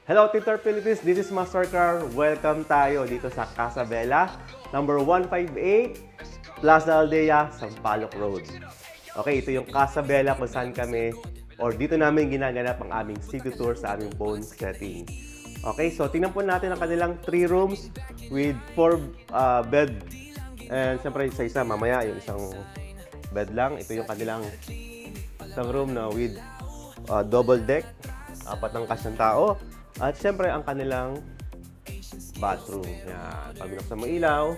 Hello, Titor Philippines. This is Master Car. Welcome tayo dito sa Casa Bella, number 158, Plaza Aldea, Sampaloc Road. Okay, ito yung Casa Bella kung saan kami or dito namin ginaganap ang aming city tour sa aming bone setting. Okay, so tingnan po natin ang kanilang 3 rooms with 4 bed. And siyempre isa-isa, mamaya yung isang bed lang. Ito yung kanilang isang room na with double deck, 4 ng kasyang tao. At siyempre, ang kanilang bathroom. Yan. Pag binuksan mo ilaw,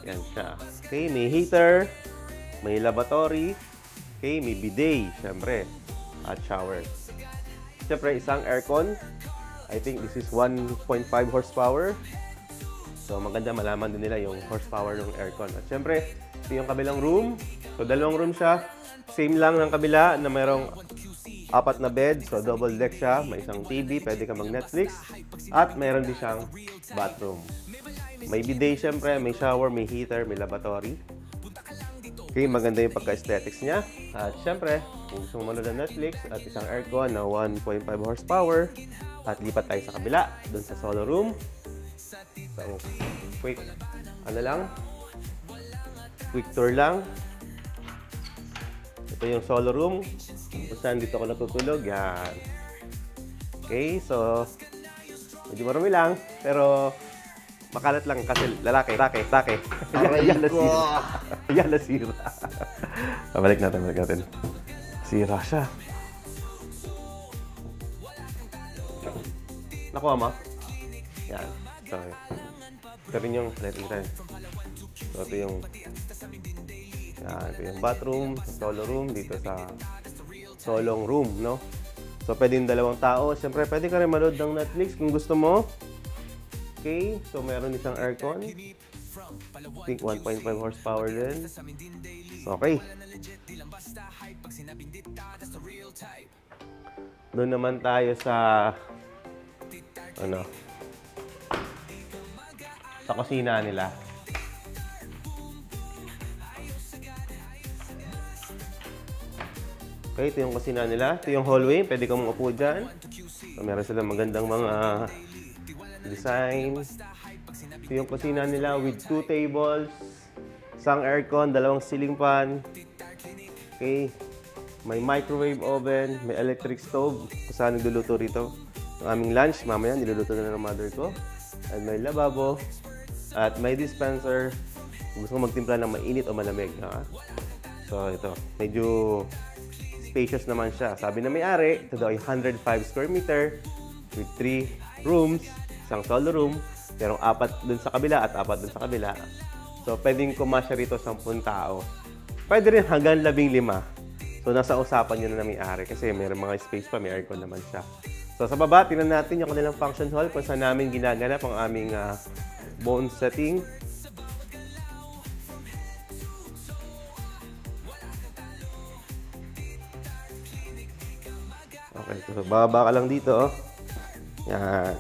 yan siya. Okay, may heater, may lavatory, okay, may bidet, siyempre, at shower. Siyempre, isang aircon. I think this is 1.5 horsepower. So, maganda malaman din nila yung horsepower ng aircon. At siyempre, ito yung kabilang room. So, 2 room siya. Same lang ng kabila na mayroong 4 na bed, so double deck siya, may isang TV, pwede ka mag-Netflix, at mayroon din siyang bathroom. May bidet syempre, may shower, may heater, may lavatory. Okay, maganda yung pagka-aesthetics niya. At syempre, kung gusto mo manood ng Netflix, at isang aircon na 1.5 horsepower, at lipat tayo sa kabila, dun sa solo room. So, quick tour lang. Ito yung solo room. Kung saan dito ako natutulog. Yan. Okay, so medyo marami lang. Pero makalat lang kasi lalaki. Yan nasira. Balik natin. Sira siya. Nakuha mo? Yan. Sorry. Ito rin yung So, ito yung bathroom, solo room, dito sa solong room, no? So, pwede yung 2 tao. Siyempre, pwede ka rin manood ng Netflix kung gusto mo. Okay, so meron isang aircon. I think 1.5 horsepower din. So, okay. Doon naman tayo sa sa kusina nila. Okay, ito yung kusina nila. Ito yung hallway. Pwede kang upo dyan. So, meron silang magandang mga design. Ito yung kusina nila with 2 tables, isang aircon, 2 ceiling fan. Okay. May microwave oven, may electric stove. Kung saan nagluluto rito. Ang aming lunch, mamaya niluluto na ng mother ko. At may lababo. At may dispenser. Kung gusto ko magtimpla ng mainit o malamig. Ha? So, ito. Medyo spacious naman siya. Sabi na may-ari, ito daw ay 105 square meter with 3 rooms, isang solo room, merong 4 dun sa kabila at 4 dun sa kabila. So, pwedeng kumasya rito 10 tao. Pwede rin hanggang 15. So, nasa usapan nyo na may-ari kasi mayroong mga space pa, may aircon naman siya. So, sa baba, tingnan natin yung kanilang function hall kung saan namin ginaganap ang aming bone setting. Okay, so bababa ka lang dito. Yan.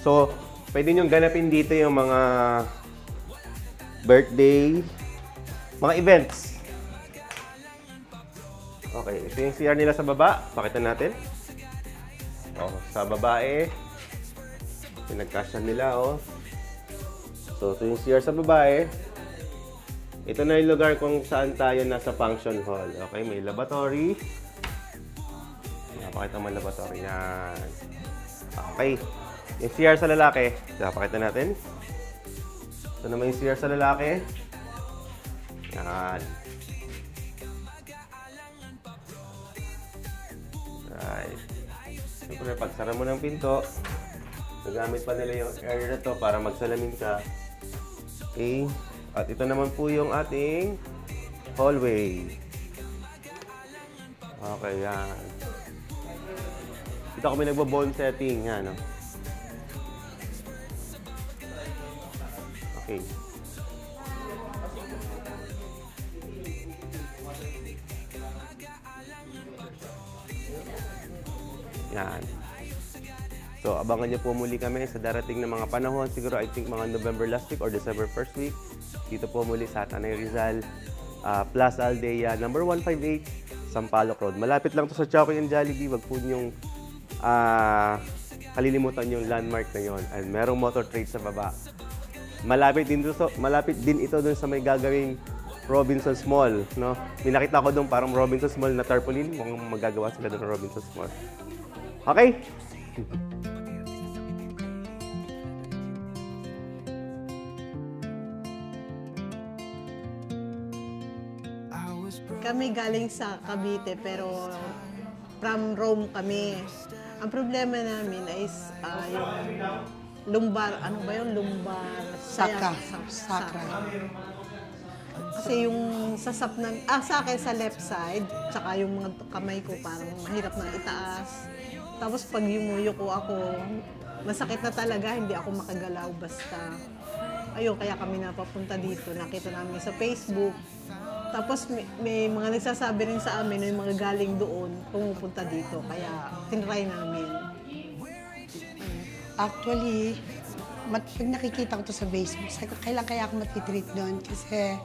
So, pwede nyo ganapin dito yung mga birthday, mga events. Okay, ito yung CR nila sa baba. Pakita natin. Oh, sa babae, pinagkasya nila, oh. So, ito yung CR sa babae. Ito na yung lugar kung saan tayo nasa function hall. Okay, may lavatory. Pakita mo yung lavatory. Yan. Okay. Yung CR sa lalaki. Pakita natin. Ito naman yung CR sa lalaki. Yan. Right. Siyempre, pagsara mo ng pinto, nagamit pa nila yung area na to para magsalamin ka. Okay. At ito naman po yung ating hallway. Okay, yan. Dito kami nagbo-bone setting. Yan, no? Okay. Yan. So, abangan nyo po muli kami sa darating na mga panahon. Siguro, I think, mga November last week or December first week. Dito po muli sa Tanay Rizal, Plaza Aldea, number 158, Sampaloc Road. Malapit lang to sa Chowking and Jollibee. Wag po niyong kalilimutan yung landmark na yon. And merong motor trade sa baba. Malapit din ito doon sa may gagawing Robinson's Mall, no? May nakita ko doon parang Robinson's Mall na tarpaulin. Mukhang magagawa sila doon ng Robinson's Mall. Okay? Kami galing sa Cavite pero from Rome kami. Ang problema namin is yung lumbar, ano ba yun? Lumbar... Sakra. Kasi yung sa akin sa left side, tsaka yung mga kamay ko parang mahirap na itaas. Tapos pag yumuyo ko ako, masakit na talaga, hindi ako makagalaw basta. Ayun, kaya kami napapunta dito. Nakita namin sa Facebook. Tapos may mga nagsasabi rin sa amin na yung mga galing doon pumupunta dito. Kaya tinry namin. Actually, pag nakikita ko to sa Facebook, sabi ko, kailan kaya ako matitreat doon? Kasi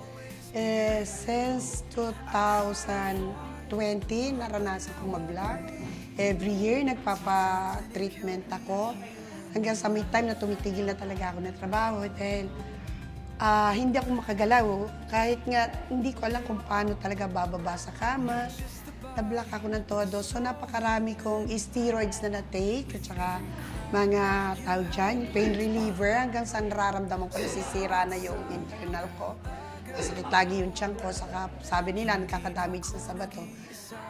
since 2020, naranasan kong mag-vlog. Every year, nagpapa-treatment ako. Hanggang sa may time na tumitigil na talaga ako ng trabaho dahil hindi ako makagalaw. Kahit nga hindi ko alam kung paano talaga bababa sa kama. Na-block ako ng todo. So napakarami kong steroids na na-take at saka mga tawag dyan, pain reliever hanggang sa nararamdaman ko nasisira na yung internal ko. Masakit lagi yung tiyan ko. Saka sabi nila, nakaka-damage sa bato.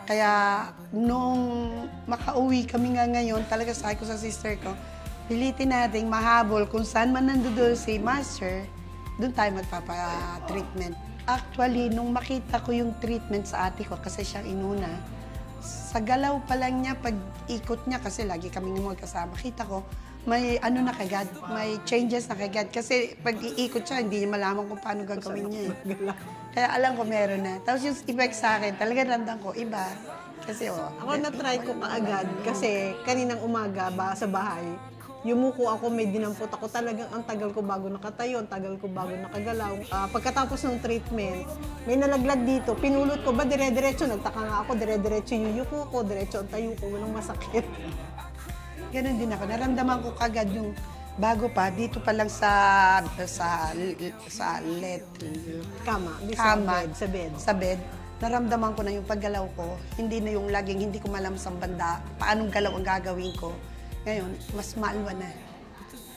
Kaya nung makauwi kami nga ngayon, talaga sabi ko sa sister ko, pilitin natin mahabol kung saan man nandoon si Master, doon tayo magpapa-treatment. Actually, nung makita ko yung treatment sa ate ko, kasi siyang inuna, sa galaw pa lang niya, pag ikot niya, kasi lagi kaming magkasama, kita ko, may ano na kagad, may changes na kagad. Kasi pag iikot siya, hindi niya malaman kung paano gagawin niya. Kaya alam ko meron na. Tapos yung effect sa akin, talaga ramdam ko, iba. Kasi ako na-try ko kaagad kasi kaninang umaga sa bahay, yumuko ako, may dinampot ako. Talagang ang tagal ko bago nakatayo, ang tagal ko bago nakagalaw. Pagkatapos ng treatment, may nalaglag dito. Pinulot ko ba dire-diretso? Nagtaka nga ako, dire-diretso yuyuko ko, diretso ang tayo ko, walang masakit. Ganon din ako. Naramdaman ko kagad yung bago pa, dito pa lang sa bed. Naramdaman ko na yung paggalaw ko. Hindi na yung laging hindi ko malam sa banda, paanong galaw ang gagawin ko. Ngayon, mas maalwa na.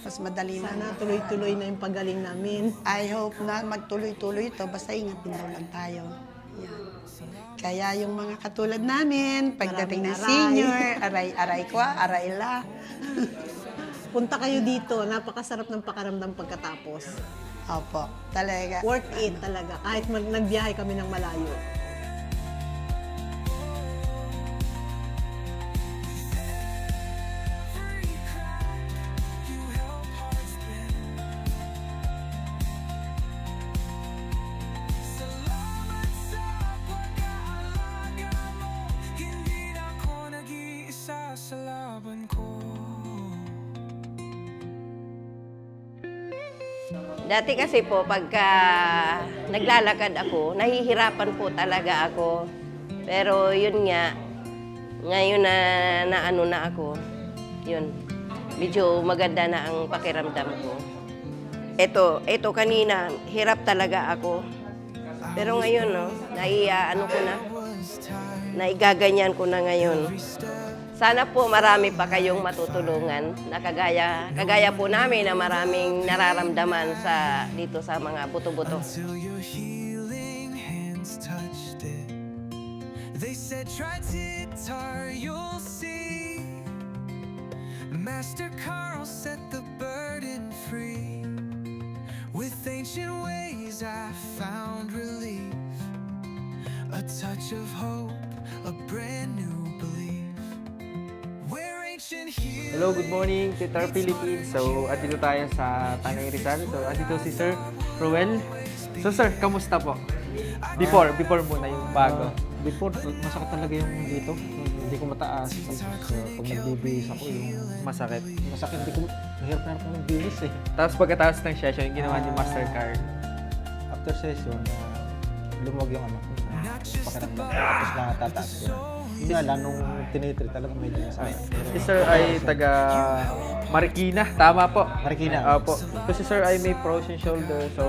Mas madali na. Sana tuloy-tuloy na yung pagaling namin. I hope na magtuloy-tuloy ito. Basta ingat din daw lang tayo. Yan. Kaya yung mga katulad namin, pagdating ng senior, aray ko, aray la. Punta kayo dito. Napakasarap ng pakaramdam pagkatapos. Opo, talaga. Worth it talaga. Kahit nagbiyahe kami ng malayo. Dati kasi po, pagka naglalakad ako, nahihirapan po talaga ako. Pero yun nga, ngayon na ano na ako, yun, medyo maganda na ang pakiramdam ko. Ito kanina, hirap talaga ako. Pero ngayon, no, ano ko na, naigaganyan ko na ngayon. Sana po marami pa kayong matutulungan na kagaya po namin na maraming nararamdaman dito sa mga buto-buto. Master Carl set the burden free. With ancient ways I found relief. A touch of hope, a brand new belief. Hello, good morning, Titar Philippines. So, andito tayo sa Tanay Rizal. So, andito si Sir Ruel. So, Sir, kamusta po? Before muna yung bago. Before, masakit talaga yung dito. Hindi ko mataas. So, pag nagbibihis ako, yung Masakit. masakit, hindi ko, mahirap na ako magbihis eh. Tapos pagkatapos ng session, yung ginawa ni Master Carl. After session, lumuwag yung anak ko. pakiramdam ko. Tapos natataas ko. Yun nga lang, nung tinitreat talaga medyo nasakit. Si Sir ay taga Marikina, tama po. Marikina. Opo. So si Sir ay may frozen shoulder, so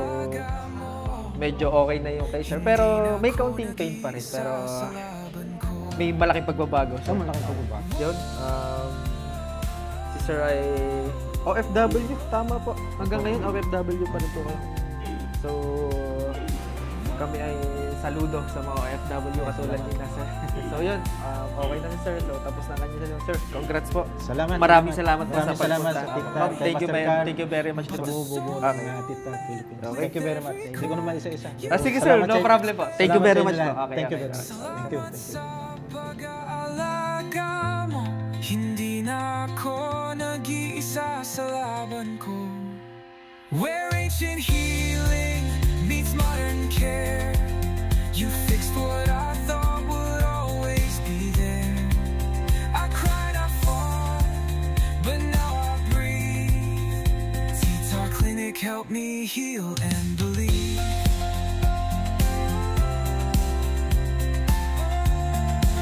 medyo okay na yung kay Sir. Pero may kaunting pain pa rin, pero may malaking pagbabago. So, malaking pagbabago. Yun, si Sir ay OFW, tama po. Hanggang ngayon, OFW pa rin po kayo. So, kami ay saludo sa mga OFW katulad ni na, Sir. So, yun, okay na ni Sir. So, tapos na kanya na Sir. Congrats po. Salamat. Maraming salamat po sa Maraming salamat pagpunta. sa TikTok. Ma'am, thank you, ma'am. Thank you very much. Sa bubuo ng TikTok Philippines. Okay. Thank you very much. Hindi ko naman isa-isa. Sige, Sir. Salamat No sa- problem po. Thank you salamat very sa much inyo po. lahat. Okay, Thank you okay. very much. Thank you. Thank you. Pag-aalaga mo, hindi na ako nag-iisa sa laban ko. Where ancient healing meets modern care, you fixed what I thought would always be there. I cried, I fought, but now I breathe. T-Tar Clinic helped me heal and believe.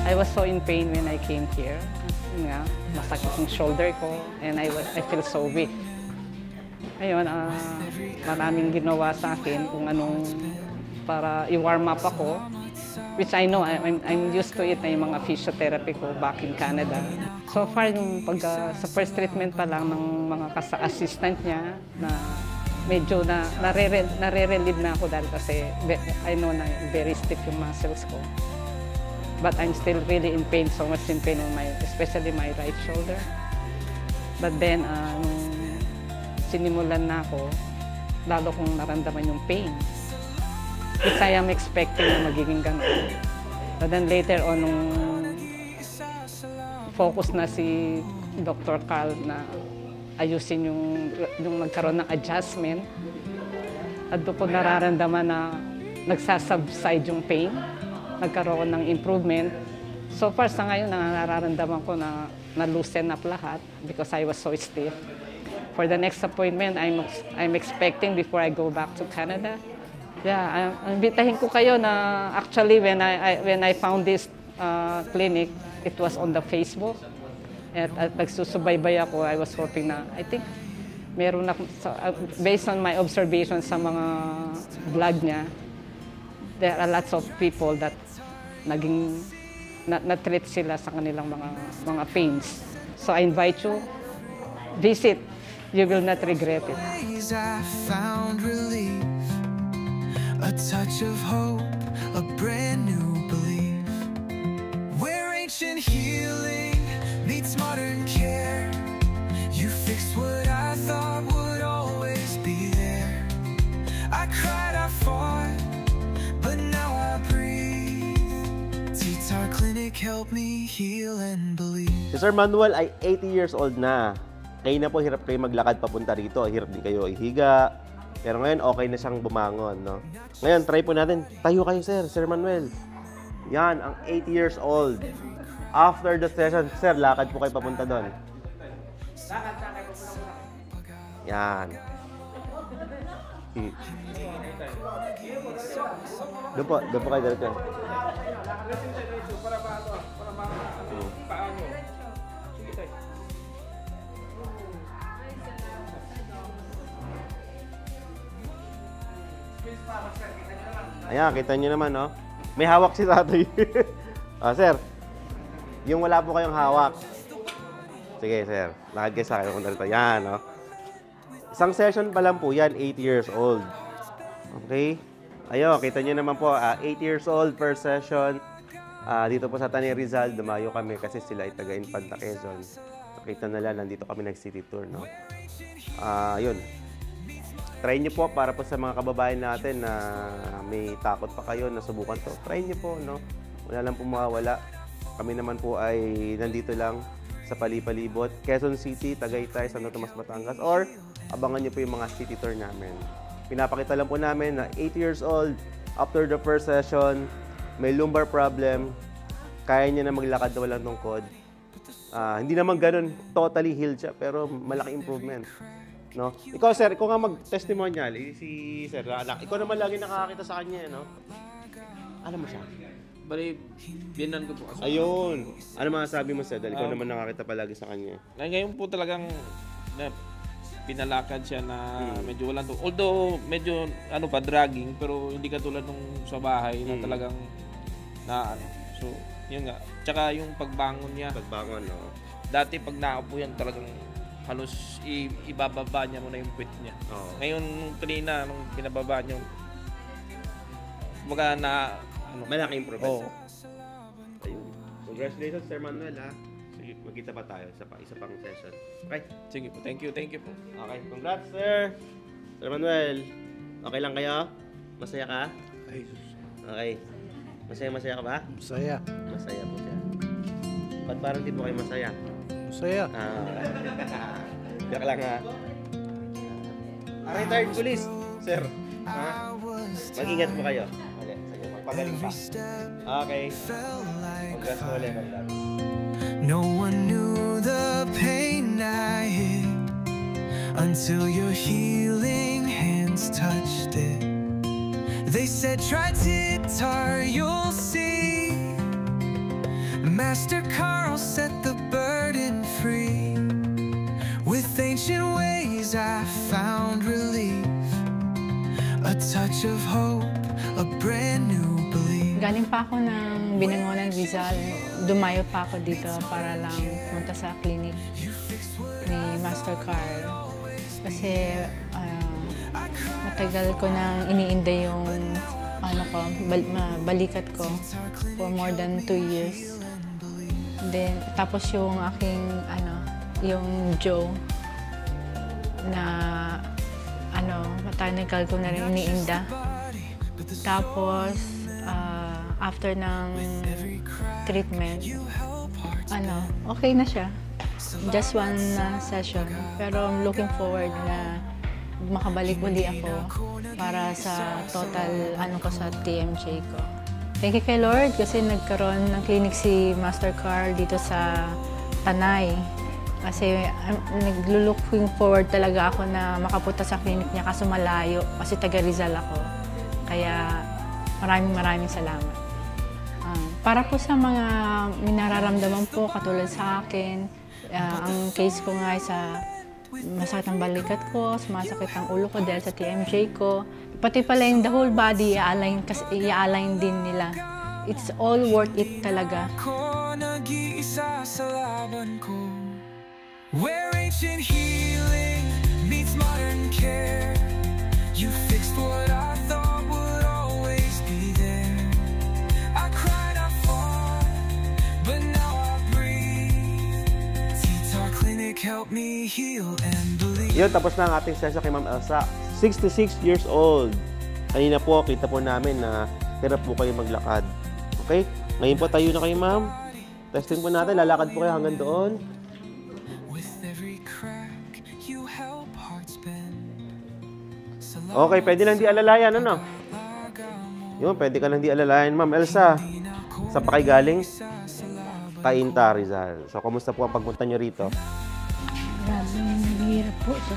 I was so in pain when I came here. Yun nga, masakit yung shoulder ko and I feel so weak. Ayun, maraming ginawa sa akin kung anong para i-warm up ako, which I know, I'm used to it na yung mga physiotherapy ko back in Canada. So far, yung sa first treatment pa lang ng mga assistant niya, na medyo nare-relieve na ako dahil kasi I know na very stiff yung muscles ko. But I'm still really in pain, so much in pain on especially my right shoulder. But then, sinimulan na ako, lalo kong naramdaman yung pain. Which I am expecting na magiging gano'n. But then later on, nung focus na si Dr. Carl na ayusin yung nagkaroon ng adjustment, at doon ko nararamdaman na nagsasubside yung pain, nagkaroon ng improvement. So far sa ngayon, nararamdaman ko na na-loosen up lahat because I was so stiff. For the next appointment, I'm expecting before I go back to Canada. Yeah, imbitahin ko kayo na actually when I found this clinic, it was on the Facebook. At nagsusubaybay ako, I was hoping na, I think, meron na, based on my observation sa mga vlog niya, there are lots of people that na-treat sila sa kanilang mga pains. So I invite you, visit. You will not regret it. I found relief, a touch of hope, a brand new belief. Where ancient healing meets modern care, you fixed what I thought would always be there. I cried, I fought, but now I breathe. T-Tar Clinic helped me heal and believe. Si Sir Manuel ay 80 years old na. Kayo na po, hirap kayo maglakad papunta rito. Hirap din kayo ihiga. Pero ngayon, okay na siyang bumangon, no? Ngayon, try po natin. Tayo kayo, Sir Manuel. Yan, ang 80 years old. After the session, Sir, lakad po kayo papunta doon. Yan. Doon po kayo dito. Ayan, kita nyo naman, no? May hawak si tatay. Sir, yung wala po kayong hawak. Sige, sir. Lakad kayo sa akin kung dito. Yan, no? Isang session pa lang po yan, 80 years old. Okay? Ayun, kita nyo naman po, 8 years old per session. Dito po sa Tanay Rizal, dumayo kami kasi sila ay taga-Infanta Quezon. Nakita nila, nandito kami nag-city tour, no? Yun. Try nyo po para po sa mga kababayan natin na may takot pa kayo na subukan to. Try nyo po, no? Wala lang po mawawala. Kami naman po ay nandito lang sa Palipalibot, Quezon City, Tagaytay, Santo Tomas, Batangas, or abangan nyo po yung mga city tour namin. Pinapakita lang po namin na 8 years old, after the first session, may lumbar problem, kaya niya na maglakad na walang tungkod. Hindi naman ganun, totally healed siya, pero malaki improvement. No? Ikaw, sir, ikaw nga mag-testimonial. Si sir, anak. Ikaw naman lagi nakakakita sa kanya, no? Alam mo siya? Bali, binan ko po. Ayun. Ano masasabi mo, sir? Dahil ikaw naman nakakita palagi sa kanya. Ngayon po talagang pinalakad siya na medyo walang to. Although medyo ano pa dragging pero hindi katulad nung sa bahay na talagang na ano. So, yun nga. Tsaka yung pagbangon niya. Pagbangon, no? Dati pag nakaupo yan talagang halos ibababa niya muna yung puwit niya. Oo. Ngayon kanina nung binababa niya kumbaga na ano, Malaking improvement. Oo. Ayun. Congratulations, Sir Manuel, ha? Sige, magkita pa tayo sa isa pang session. Okay? Sige po. Thank you po. Okay, congrats, sir. Sir Manuel, okay lang kayo? Masaya ka? Okay. Masaya ka ba? Masaya. Masaya po siya. Ba't parang di po kayo masaya? Masaya. Diyak lang, ha? Retired police, sir. Ha? Mag-ingat po kayo. Okay, sige, magpagaling pa. Okay. Congrats po ulit. No one knew the pain I hid until your healing hands touched it. They said try guitar, you'll see. Master Carl set the burden free. With ancient ways I found relief. A touch of hope, a brand new belief. Galing pa ako ng Binangonan, Rizal. Dumayo pa ako dito para lang pumunta sa clinic ni Master Carl. Kasi matagal ko nang iniinda yung balikat ko for more than 2 years. Then, tapos yung aking yung jaw na matagal ko na rin iniinda. Tapos, after ng treatment, okay na siya. Just one session. Pero I'm looking forward na makabalik uli ako para sa total ko sa TMJ ko. Thank you kay Lord kasi nagkaroon ng clinic si Master Carl dito sa Tanay. Kasi nag-looking forward talaga ako na makapunta sa clinic niya kaso malayo kasi taga Rizal ako. Kaya maraming salamat. Para po sa mga minararamdaman po katulad sa akin, ang case ko nga ay sa masakit ang balikat ko, sumasakit ang ulo ko dahil sa TMJ ko. Pati pala yung the whole body, i-align din nila. It's all worth it talaga. Where ancient healing meets modern care. You fixed what I thought would always be there. I cried, I fought, but now I breathe. T-Tar Clinic helped me heal and believe. Yun, tapos na ang ating session kay Ma'am Elsa. 66 years old. Kanina po, kita po namin na hirap po kayo maglakad. Okay? Ngayon po tayo na kayo, ma'am. Testing po natin. Lalakad po kayo hanggang doon. Okay, pwede lang di alalayan, ano? Yun, pwede ka lang di alalayan. Ma'am Elsa, sa pa kayo galing? Cainta, Rizal. So, kamusta po ang pagpunta nyo rito? Hirap po sa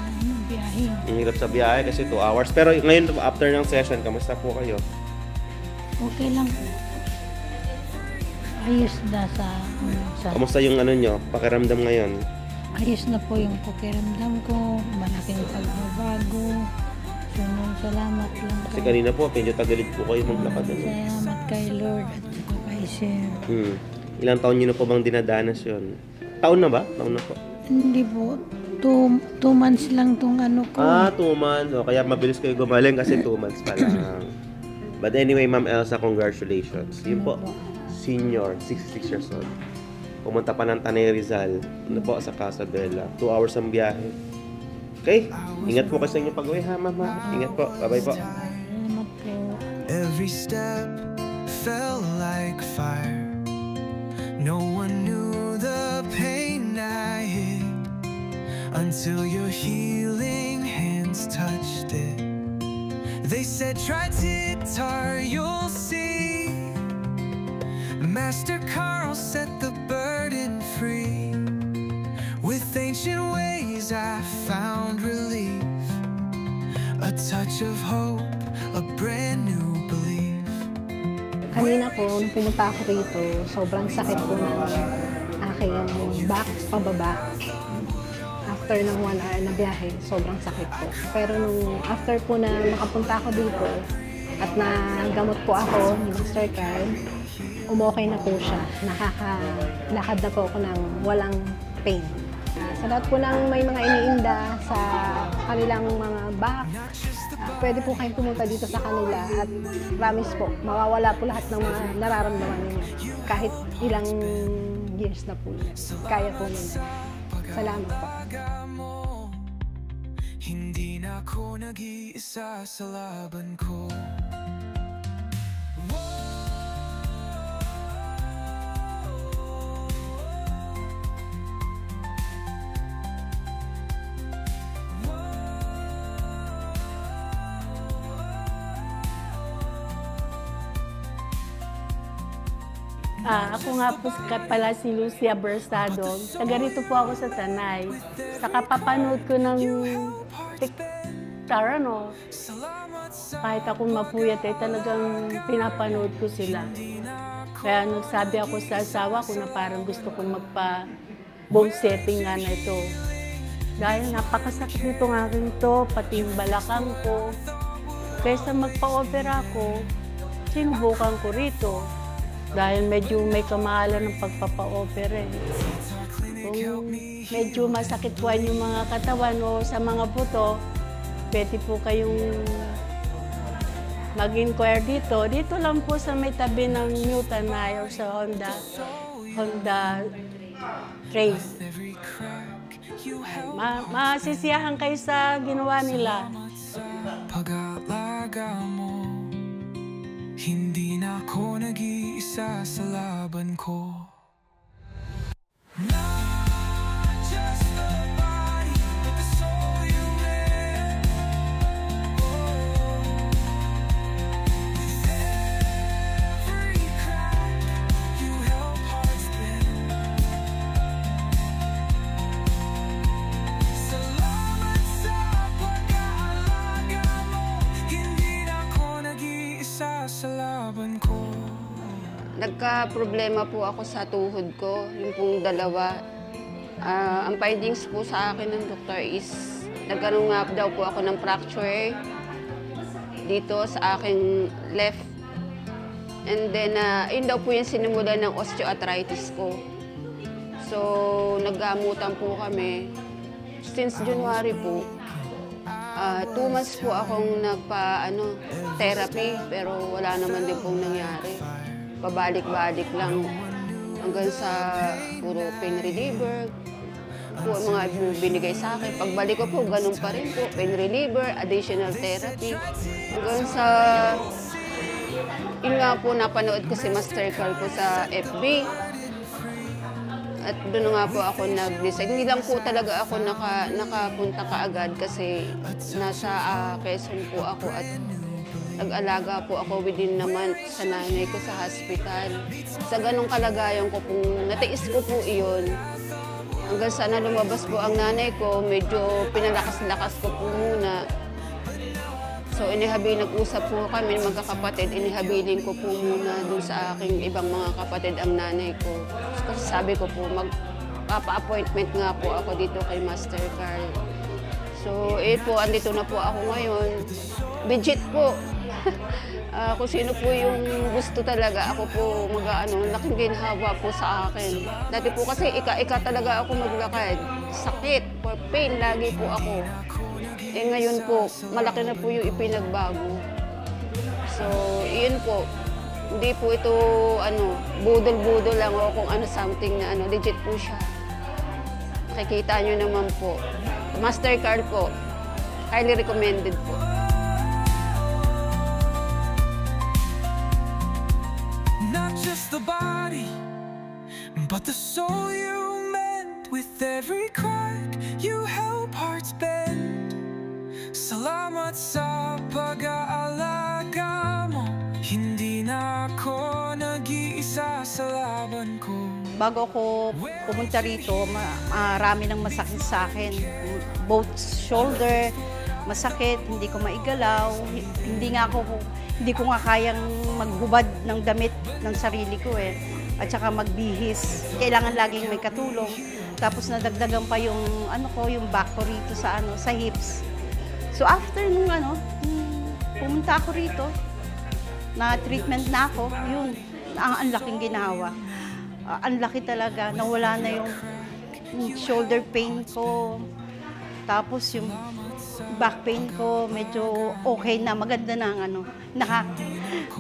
biyahe. Hirap sa biyahe kasi 2 hours. Pero ngayon, after ng session, kamusta po kayo? Okay lang. Ayos na sa... Kamusta yung nyo, pakiramdam ngayon? Ayos na po yung pakiramdam ko. Malaking pagbabago. Salamat lang po. Kasi kanina po, medyo tagalit po kayo maglakad. Salamat kay Lord at kay Sir. Ilang taon nyo na po bang dinadanas yun? Taon na ba? Taon na po? Hindi po. 2 months lang tong ko. 2 months. O, kaya mabilis kayo gumaling kasi 2 months pa lang. But anyway, Ma'am Elsa, congratulations. Yun po, senior, 66 years old. Pumunta pa ng Tanay Rizal. Sa Casa Bella. 2 hours ang biyahe. Okay? Ingat po kasi sa inyong pag-uwi, ha, Mama? Ingat po. Bye-bye po. Salamat po. Every step felt like fire. No one knew the pain I hid until your healing hands touched it. They said try guitar, you'll see. Master Carl set the burden free. With ancient ways I found relief. A touch of hope, a brand new belief. Kanina po, nung pumunta ako rito, sobrang sakit po ng aking back pababa. After ng 1 hour na biyahe, sobrang sakit po. Pero nung after po na makapunta ako dito at nagamot po ako ni Mr. Carl, umokay na po siya. Nakakalakad na po ako ng walang pain. Sa lahat po ng may mga iniinda sa kanilang mga back, pwede po kayong pumunta dito sa kanila at promise po, mawawala po lahat ng mga nararamdaman ninyo. Kahit ilang years na po yun. Kaya po ninyo. Salamat po. Hindi na ako nag-iisa sa laban ko. Ako nga po pala si Lucia Bersado. Taga rito po ako sa Tanay. Sa kapapanood ko ng TikTok, kahit akong mapuyat talagang pinapanood ko sila. Kaya nagsabi ako sa asawa ko na parang gusto kong magpa-bone setting nga na ito. Dahil napakasakit nitong aking to, pati yung balakang ko. Kaysa magpa-opera ako, sinubukan ko rito. Dahil medyo may kamahalan ng pagpapa-opera. Kung medyo masakit po yung mga katawan o sa mga buto, pwede po kayong mag-inquire dito. Dito lang po sa may tabi ng Newtonai or sa Honda Trace. Masisiyahan kayo sa ginawa nila. Pag-aalaga mo, hindi na ako nag-iisa sa laban ko. Not just the body, but the soul you live. With every crack, you help hearts bend. Salamat sa pag-aalaga mo, hindi na ako nag-iisa sa laban ko. Nagka-problema po ako sa tuhod ko, yung pong dalawa. Ang findings po sa akin ng doktor is nagkaroon nga daw po ako ng fracture dito sa aking left. And then, yun daw po yung sinimulan ng osteoarthritis ko. So, naggamutan po kami. Since January po, 2 months po akong nagpa-therapy, pero wala naman din pong nangyari. Pabalik-balik lang hanggang sa puro pain reliever po ang mga binigay sa akin. Pagbalik ko po, ganun pa rin po. Pain reliever, additional therapy. Hanggang sa, yun nga po, napanood ko si Master Carl po sa FB. At doon nga po ako nag-decide. Hindi lang po talaga ako nakapunta kaagad kasi nasa Quezon po ako at nag-alaga po ako within a month sa nanay ko sa hospital. Sa ganong kalagayan ko po, natiis ko po iyon. Hanggang sana lumabas po ang nanay ko, medyo pinalakas-lakas ko po muna. So nag-usap po kami magkakapatid, inihabiling ko po muna dun sa aking ibang mga kapatid ang nanay ko. Kasi sabi ko po, magpapa-appointment nga po ako dito kay Master Carl. So po, andito na po ako ngayon. Legit po. Kung sino po yung gusto talaga, ako po laking ginhawa po sa akin. Dati po kasi ika-ika talaga ako maglakad. Sakit, for pain, lagi po ako. Ngayon po, malaki na po yung ipinagbago. So, yun po. Hindi po ito, budol-budol lang o kung something na legit po siya. Nakikita nyo naman po. Master Carl po, highly recommended po. Not just the body, but the soul you mend. With every crack, you help hearts bend. Salamat sa pag-aalaga mo, hindi na ako nag-iisa sa laban ko. Bago ako pumunta rito, marami nang masakit sa akin. Both shoulder, masakit, hindi ko maigalaw. hindi ko nga kayang maghubad ng damit ng sarili ko eh. At saka magbihis. Kailangan laging may katulong. Tapos nadagdagan pa yung yung back ko rito sa hips. So after nung pumunta ako rito, na treatment na ako, yun, ang laking ginawa. Ang laki talaga, nawala na yung shoulder pain ko. Tapos yung back pain ko, medyo okay na, maganda na ang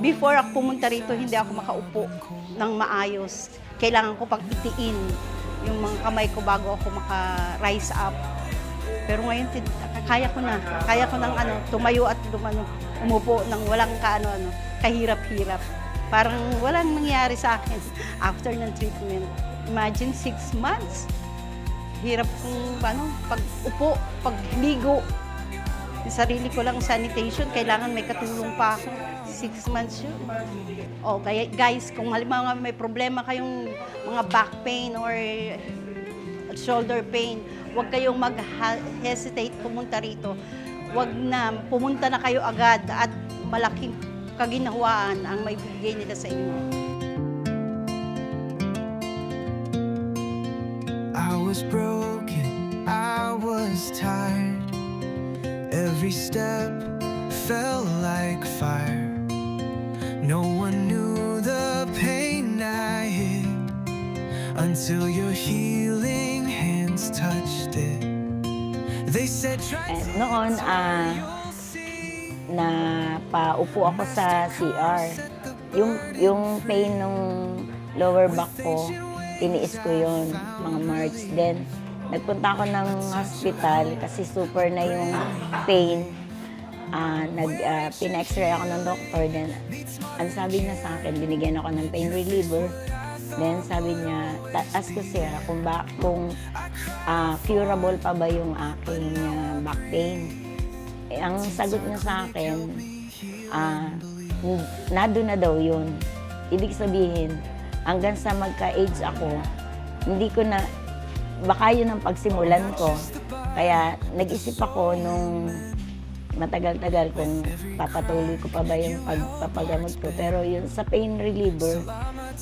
Before ako pumunta rito, hindi ako makaupo ng maayos. Kailangan ko pag itiin yung mga kamay ko bago ako maka-rise up. Pero ngayon, kaya ko na. Kaya ko nang tumayo at umupo ng walang kahirap-hirap. Parang walang nangyari sa akin after ng treatment. Imagine 6 months. Hirap kong pag-upo, pag-ligo. Yung sarili ko lang sanitation, kailangan may katulong pa ako. 6 months yun. Kaya guys, kung halimbawa may problema kayong mga back pain or shoulder pain, huwag kayong mag-hesitate pumunta rito. Huwag na, pumunta na kayo agad at malaking kaginhawaan ang may bigay nila sa inyo. I was broken, I was tired. Every step felt like fire. No one knew the pain I hid until your healing hands touched it. They said try to... Noon, napaupo ako sa CR. Yung pain ng lower back ko, tiniis ko yun, mga March. Then, nagpunta ako ng hospital kasi super na yung pain. Pina-x-ray ako ng doctor. Then, ang sabi niya sa akin, binigyan ako ng pain reliever. Then, sabi niya, ask ko siya kung curable pa ba yung aking back pain. Ang sagot niya sa akin, nado na daw yun. Ibig sabihin, hanggang sa magka-age ako, hindi ko na, baka yun ang pagsimulan ko. Kaya nag-isip ako nung matagal-tagal kung papatuloy ko pa ba yung pagpapagamot ko. Pero yun sa pain reliever,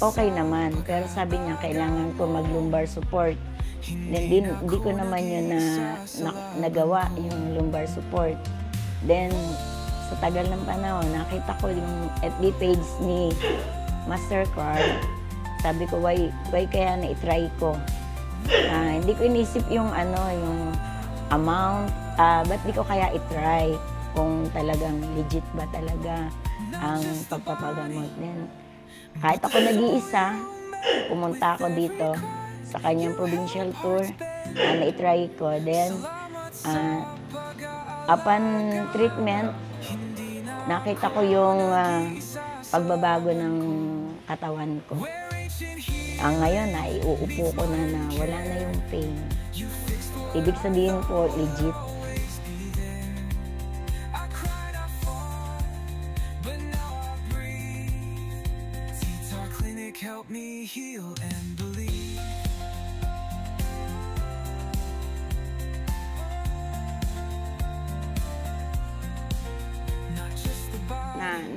okay naman. Pero sabi niya, kailangan ko mag-lumbar support. Then, hindi ko naman yun nagawa, yung lumbar support. Then, sa tagal ng panahon, nakita ko yung FB page ni Master Carl. Sabi ko, why kaya na-try ko? Hindi ko inisip yung yung amount. Ba't di ko kaya i-try kung talagang legit ba talaga ang pagpapagamot. Then, kahit ako nag-iisa, pumunta ako dito sa kanyang provincial tour, na-try ko. Then, upon treatment, nakita ko yung pagbabago ng katawan ko. Ngayon, naiuupo ko na wala na yung pain. Ibig sabihin po, legit. Help me heal and believe.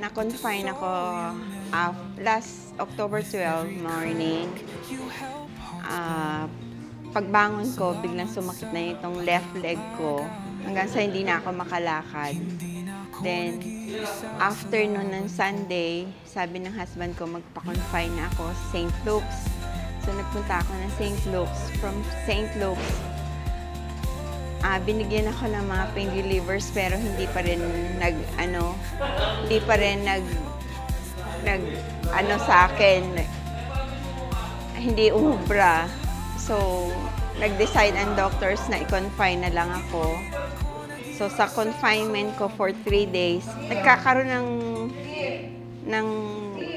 Na-confine ako last October 12 morning. Pagbangon ko, biglang sumakit na itong left leg ko hanggang sa hindi na ako makalakad. Then, afternoon ng Sunday, sabi ng husband ko, magpa-confine na ako sa St. Luke's. So, nagpunta ako ng St. Luke's. From St. Luke's, binigyan ako ng mga pain relievers pero hindi pa rin sa akin, hindi umubra. So, nag-decide ang doctors na i-confine na lang ako. So, sa confinement ko for 3 days, nagkakaroon ng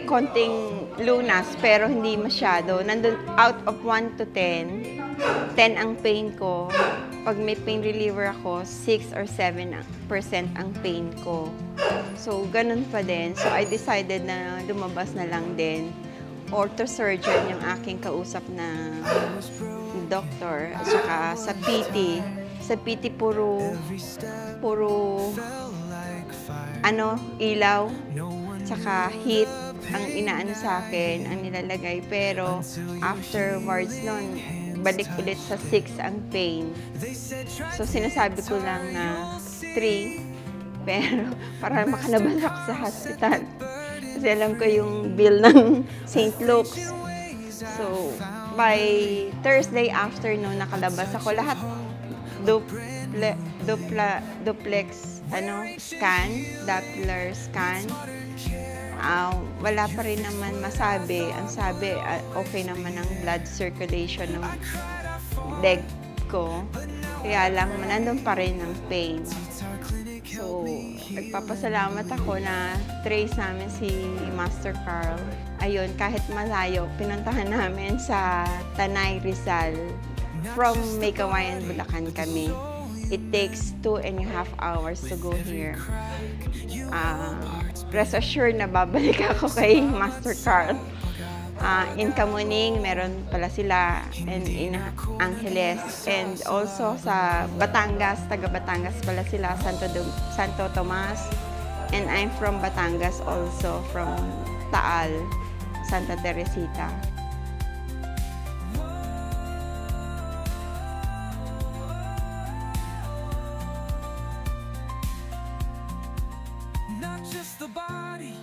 konting lunas, pero hindi masyado. Nandun, out of 1 to 10, 10 ang pain ko. Pag may pain reliever ako, 6 or 7% ang pain ko. So, ganun pa din. So, I decided na lumabas na lang din. Orthosurgeon yung aking kausap na doctor. At saka sa PT. Sa PT, puro ilaw, tsaka heat ang inaano sa akin, ang nilalagay. Pero afterwards nun, balik ulit sa 6 ang pain. So sinasabi ko lang na 3, pero para makalabas ako sa hospital. Kasi alam ko yung bill ng St. Luke's. So by Thursday afternoon, nakalabas ako lahat. Duplex scan, Doppler scan. Wala pa rin naman masabi. Ang sabi, okay naman ang blood circulation ng leg ko. Kaya lang, nandun pa rin ang pain. So, nagpapasalamat ako na trace namin si Master Carl. Ayun, kahit malayo, pinuntahan namin sa Tanay, Rizal. From Maykawayan, Bulacan kami. It takes 2.5 hours to go here. Rest assured na babalik ako kay Master Carl. In Kamuning, meron pala sila, and in Angeles. And also sa Batangas, taga Batangas pala sila, Santo Tomas. And I'm from Batangas also, from Taal, Santa Teresita. Not just the body,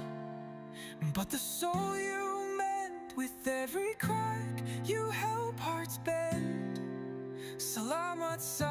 but the soul you mend. With every crack, you help hearts bend. Salamat sa